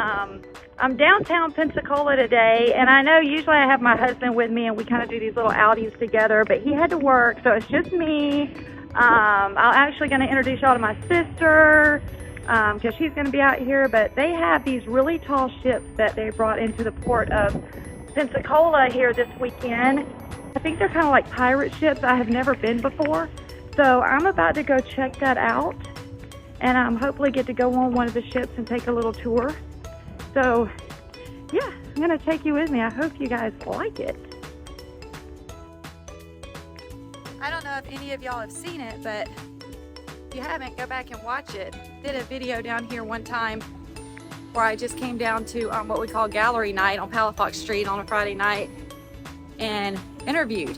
I'm downtown Pensacola today, and I know usually I have my husband with me and we kind of do these little outings together, but he had to work, so it's just me. I'm actually going to introduce y'all to my sister because she's going to be out here, but they have these really tall ships that they brought into the port of Pensacola here this weekend. I think they're kind of like pirate ships. I have never been before, so I'm about to go check that out and hopefully get to go on one of the ships and take a little tour. So yeah, I'm gonna take you with me. I hope you guys like it. I don't know if any of y'all have seen it, but if you haven't, go back and watch it. Did a video down here one time where I just came down to what we call gallery night on Palafox Street on a Friday night and interviewed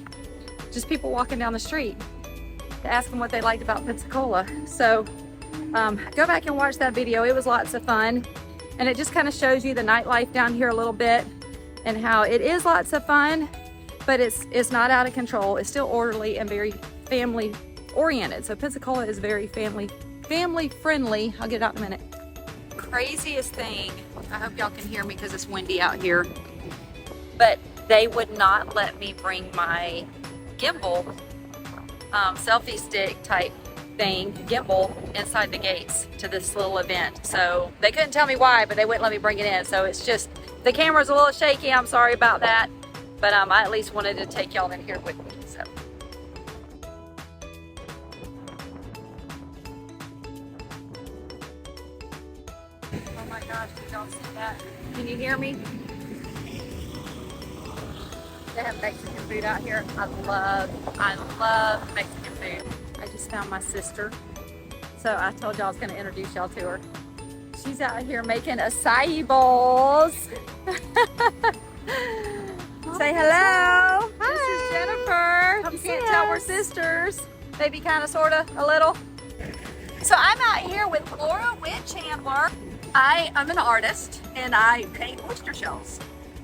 just people walking down the street to ask them what they liked about Pensacola. So go back and watch that video. It was lots of fun, and it just kind of shows you the nightlife down here a little bit and how it is lots of fun, but it's not out of control. It's still orderly and very family oriented. So Pensacola is very family friendly. I'll get it out in a minute. Craziest thing, I hope y'all can hear me because it's windy out here, but they would not let me bring my gimbal, selfie stick type thing, gimbal, inside the gates to this little event. So they couldn't tell me why, but they wouldn't let me bring it in. So it's just, the camera's a little shaky. I'm sorry about that, but I at least wanted to take y'all in here with me. So oh my gosh, did y'all see that? Can you hear me? They have Mexican food out here. I love Mexican food. I just found my sister. So I told y'all I was gonna introduce y'all to her. She's out here making acai bowls. Say hello. Hi. This is Jennifer. You can't tell we're sisters. Maybe kind of, sort of, a little. So I'm out here with Laura Witt-Chandler. I am an artist and I paint oyster shells.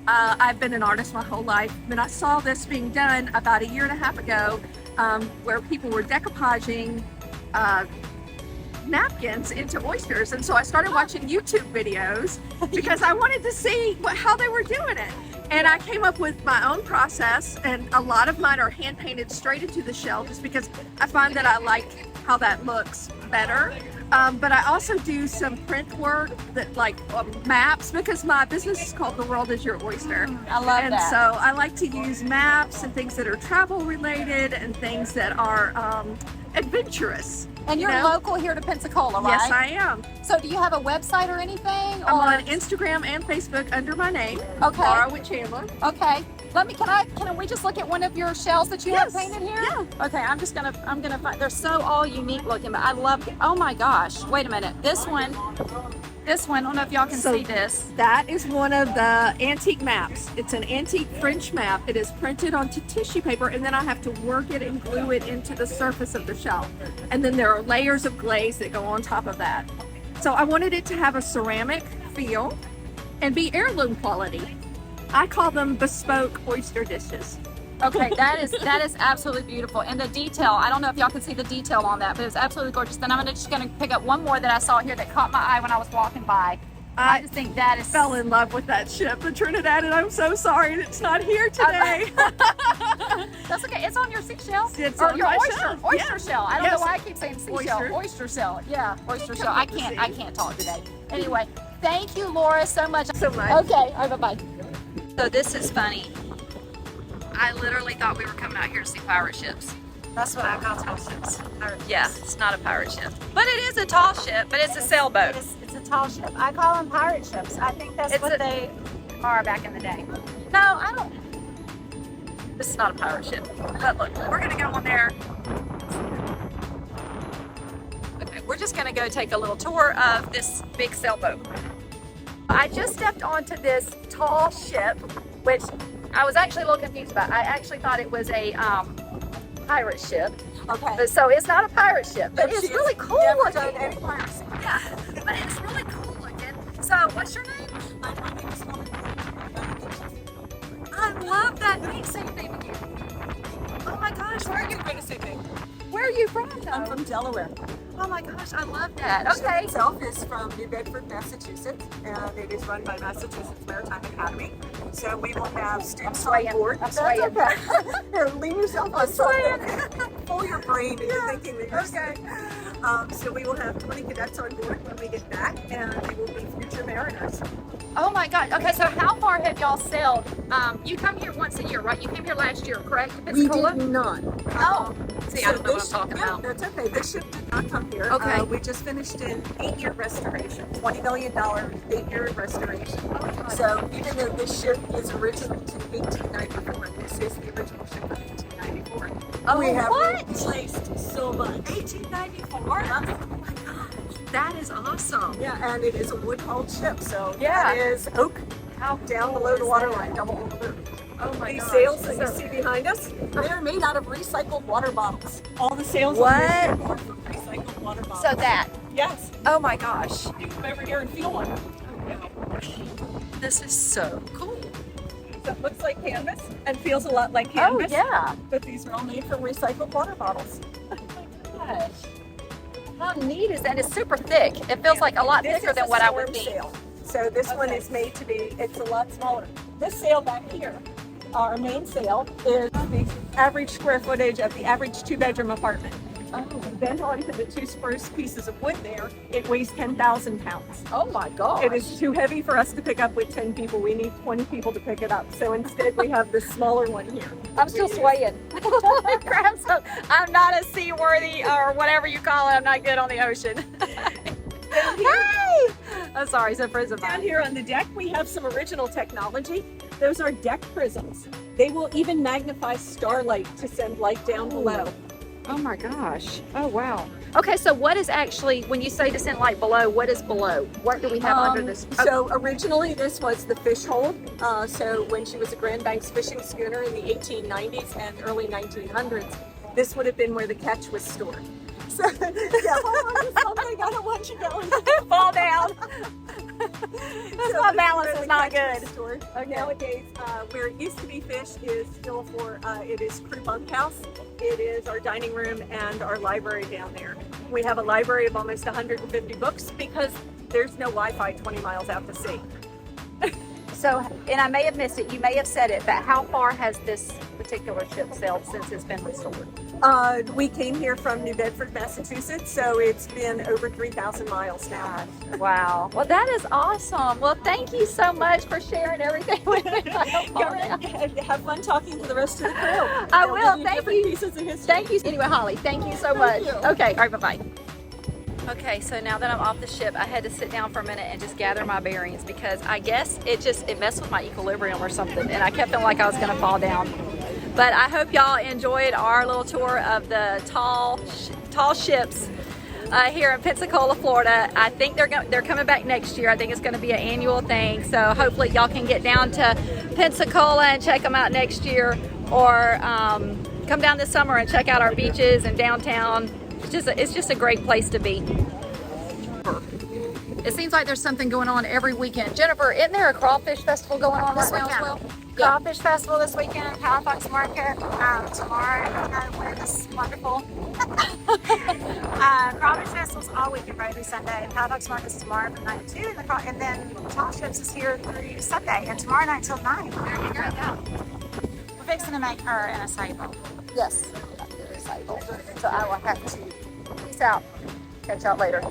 I've been an artist my whole life. When I saw this being done about a year and a half ago, where people were decoupaging napkins into oysters, and so I started watching YouTube videos because I wanted to see how they were doing it. And I came up with my own process, and a lot of mine are hand painted straight into the shell just because I find that I like how that looks better. But I also do some print work that maps, because my business is called The World Is Your Oyster. I love and that. So I like to use maps and things that are travel related and things that are adventurous. And you're local here to Pensacola, right? Yes, I am. So do you have a website or anything? I'm on Instagram and Facebook under my name, Okay. Laura Witt-Chandler. Okay. Can we just look at one of your shells that you have painted here? Yeah. Okay, I'm gonna find, they're so all unique looking, but I love, oh my gosh, wait a minute. This one, I don't know if y'all can see this. That is one of the antique maps. It's an antique French map. It is printed onto tissue paper, and then I have to work it and glue it into the surface of the shell. And then there are layers of glaze that go on top of that. So I wanted it to have a ceramic feel and be heirloom quality. I call them bespoke oyster dishes. Okay, that is absolutely beautiful. And the detail, I don't know if y'all can see the detail on that, but it's absolutely gorgeous. Then I'm just gonna pick up one more that I saw here that caught my eye when I was walking by. I just think that is... fell in love with that ship, the Trinidad, and I'm so sorry it's not here today. That's okay. It's on your seashell. It's or on your my oyster shell. I don't know why I keep saying seashell. Oyster. Oyster shell. Yeah, oyster shell. I can't talk today. Anyway, thank you, Laura, so much. So much. Okay. All right, bye-bye. So this is funny. I literally thought we were coming out here to see pirate ships. That's what I call tall ships. Yeah, it's not a pirate ship. But it is a tall ship, but it's a sailboat. It's a tall ship. I call them pirate ships. I think that's what they are back in the day. No, I don't. This is not a pirate ship. But look, we're gonna go on there. Okay, we're just gonna go take a little tour of this big sailboat. I just stepped onto this tall ship, which I was actually a little confused about. I actually thought it was a pirate ship. Okay. So it's not a pirate ship, but it's really cool looking. Yeah, but it's really cool looking. So what's your name? My name is Molly. I love that name. Same name again. Oh my gosh, where are you? Going to say thing. Where are you from? I'm from Delaware. Oh my gosh, I love that. The ship Okay. itself is from New Bedford, Massachusetts, and it is run by Massachusetts Maritime Academy. So we will have students on board. I'm swaying. That's okay. Here, lean yourself on something. Pull your brain into thinking that you're sick. So we will have 20 cadets on board when we get back, and they will be future mariners. Oh my God. Okay, so how far have y'all sailed? You come here once a year, right? You came here last year, correct? We Pensacola? did not. Oh, see, I don't know what I'm this- talking yeah, about. That's okay. This ship did not come here. Okay. We just finished an 8-year restoration, $20 million 8-year restoration. So even though this ship is original to 1894, this is the original ship from 1894. Oh, we have what? replaced so much. 1894? Oh my gosh, that is awesome. Yeah, and it is a wood-hauled ship, so Yeah. that is oak How down cool below the is waterline, that? double over. Oh my These gosh. sails that you see behind us, they're made out of recycled water bottles. All the sails on this ship are from recycled water bottles. So that, Yes. oh my gosh. You come over here and feel one. This is so cool. So it looks like canvas and feels a lot like Oh canvas. yeah. But these are all made from recycled water bottles. Gosh. How neat is that? It's super thick. It feels like a lot This thicker is than a what I would storm think. sail. So this one is made to be, it's a lot smaller. This sail back here, our main sail, is the average square footage of the average 2-bedroom apartment. Then onto the 2 spruce pieces of wood there, it weighs 10,000 pounds. Oh my gosh. It is too heavy for us to pick up with 10 people. We need 20 people to pick it up. So instead we have this smaller one here. I'm still swaying. Grab some. I'm not a seaworthy or whatever you call it. I'm not good on the ocean. Hey! I'm sorry, it's a friends of Down mine. here on the deck, we have some original technology. Those are deck prisms. They will even magnify starlight to send light down below. Oh my gosh. Oh wow. Okay, so what is actually, when you say descent light below, what is below? What do we have under this? Oh, So originally this was the fish hold. So when she was a Grand Banks fishing schooner in the 1890s and early 1900s, this would have been where the catch was stored. So yeah, hold on to something. I don't want you going. fall down. So my this balance where is the not catch was good. stored. Okay. Nowadays, where it used to be fish is still for, it is crew bunkhouse. It is our dining room and our library down there. We have a library of almost 150 books because there's no Wi-Fi 20 miles out to sea. So, and I may have missed it, you may have said it, but how far has this particular ship sailed since it's been restored? We came here from New Bedford, Massachusetts, so it's been over 3,000 miles now. Wow. Well, that is awesome. Well, thank you so much for sharing everything with me. Have fun talking to the rest of the crew. I They'll will. give Thank different you. Pieces of history. Thank you. Anyway, Holly, thank you so much. you. Okay, all right, bye-bye. Okay, so now that I'm off the ship, I had to sit down for a minute and just gather my bearings because I guess it messed with my equilibrium or something, and I kept feeling like I was going to fall down. But I hope y'all enjoyed our little tour of the tall ships here in Pensacola, Florida. I think they're coming back next year. I think it's going to be an annual thing. So hopefully y'all can get down to Pensacola and check them out next year, or come down this summer and check out our beaches and downtown. It's just a great place to be. It seems like there's something going on every weekend. Jennifer, isn't there a crawfish festival going on this weekend as well? Crawfish Festival this weekend, Halifax Market tomorrow. This wonderful. Crawfish Festival's all weekend, Friday through Sunday. Halifax Market's tomorrow from 9 to 2, and then Tall Ships is here through Sunday, and tomorrow night till 9. There you go. We're fixing to make her in a sable. Yes, it is able. So I will have to peace out. Catch y'all later.